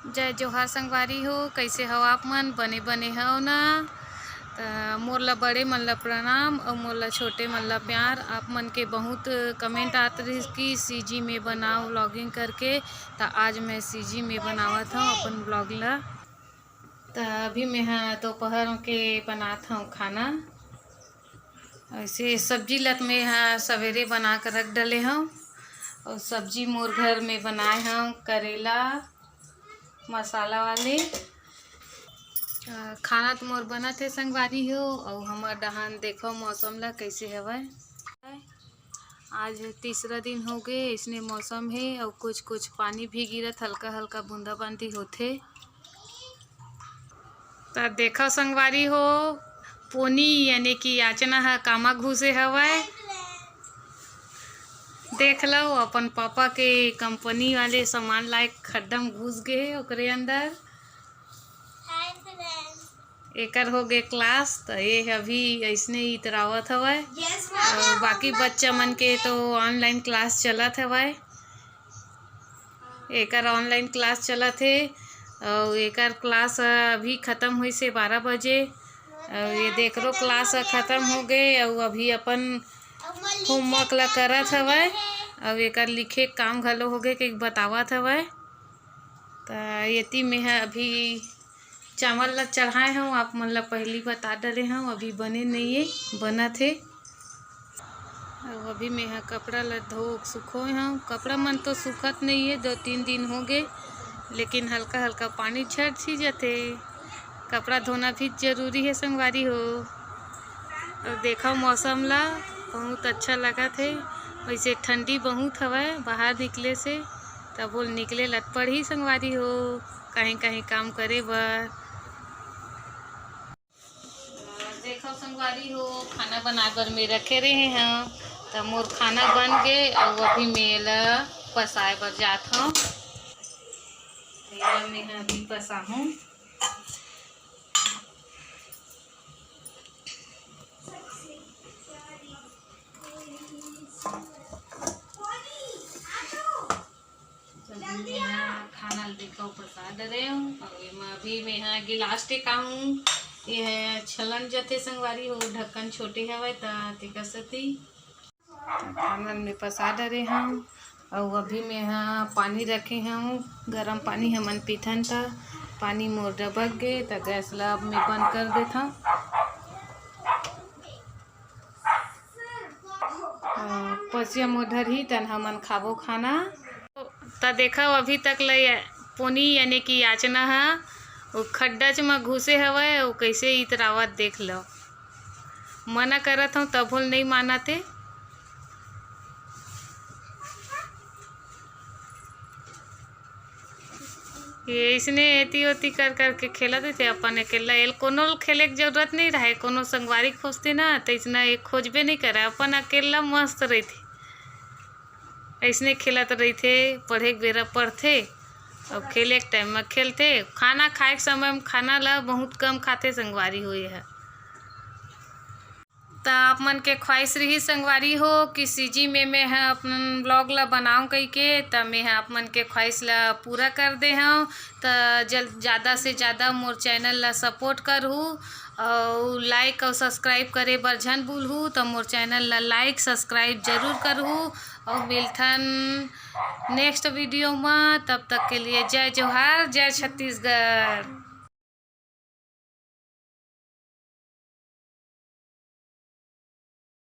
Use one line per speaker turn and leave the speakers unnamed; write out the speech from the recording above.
जय जोहार संगवारी हो। कैसे हो आप मन? बने बने हो ना? मोर ला बड़े मन ला प्रणाम और मोर ला छोटे मन ला प्यार। आप मन के बहुत कमेंट आते रही कि सीजी में बनाओ व्लॉगिंग करके। तो आज मैं सीजी में बनावत हूँ अपन व्लॉग ला। तो अभी मैं दोपहर के बनात हूँ खाना। ऐसे सब्जी लत में सवेरे बना कर रख डले हूँ। और सब्जी मोर घर में बनाए हूँ करेला मसाला वाले। खाना तो मोर बना थे संगवारी हो। और हमार डहान देखो मौसम ला कैसे हवय। आज तीसरा दिन हो गए इसने मौसम है और कुछ कुछ पानी भी गिरत, हल्का हल्का बूंदाबांदी होथे। तो देखो संगवारी हो, पोनी यानी कि याचना है कामा घुसे हवय। देख लो अपन पापा के कंपनी वाले सामान लायक खड्डा में घुस गए ओकरे अंदर। एकर हो गए क्लास। तो ये अभी ऐसने ही इतरावत हवय। और बाकी बच्चा मन के तो ऑनलाइन क्लास चलत हवय। एकर ऑनलाइन क्लास चलत है। और एकर क्लास अभी ख़त्म हुई से 12 बजे। और ये देख लो क्लास ख़त्म हो गए और अभी अपन होमवर्क ला करत हवय। और एकर लिखे काम घलो हो गए कि बतावत हवय। तो यति में है अभी चावल ला चढ़ाए हूँ। आप मन ला पहली बता डले हूँ, अभी बने नहीं है, बना थे। और अभी मैं कपड़ा ला धो सुखोए हूँ। कपड़ा मन तो सुखत नहीं है, 2-3 दिन हो गए, लेकिन हल्का हल्का पानी छट सी जाते। कपड़ा धोना भी जरूरी है संगवारी हो। और देखो मौसम ला बहुत अच्छा लगा थे। वैसे ठंडी बहुत हवय बाहर निकले से, तब बोल निकले लत पड़ी संगवारी हो कहीं कहीं काम करे बर। देखो संगवारी हो, खाना बना बर में रखे रहे हैं। तो मोर खाना बन गए और अभी मेला पसाए बर जात हूँ। मैं अभी पसा हूँ। खाना देखो पसा डरे हूँ। और अभी मैं गिलास टेका हूँ। ये है छलन जथे संगवारी हो, ढक्कन छोटे हवे तो सती खाना में पसा डरे हूँ। और अभी मैं पानी रखे हूँ, गरम पानी हमन पीथन था। पानी मोर डबक गए तो गैस ला अब मैं बंद कर देता हूँ। पसिया मोधर ही तन हमन खाबो खाना। तो देखो अभी तक ले पोनी यानी कि याचना है वो खड्डा च में घुसे हवय। वो कैसे इतरावत देख लो। मना करत हूँ तब नहीं मानते। ये इसने एती ओती कर करके खेला थे अपन अकेला। एल कोनो खेले की जरूरत नहीं रहे, कोनो संगवारी खोजते ना तो इसना एक खोजबे नहीं करे। अपन अकेला मस्त रही थे, ऐसने खेलत रही थे। पढ़े के बेरा पढ़ते और खेले के टाइम में खेलते। खाना खाए के समय में खाना ला बहुत कम खाते संगवारी हो। है तो आप मन के ख्वाहिश रही संगवारी हो कि सीजी में मैं अपन ब्लॉग ला बनाऊँ कही के। तो मैं आप मन के ख्वाहिश ला पूरा कर दे हूँ। तो ज़्यादा से ज़्यादा मोर चैनल ला सपोर्ट करहूँ और लाइक और सब्सक्राइब करे बर झन भूलहूँ। तो मोर चैनल ला लाइक सब्सक्राइब जरूर करहूँ। और मिलथन नेक्स्ट वीडियो में। तब तक के लिए जय जोहार, जय छत्तीसगढ़।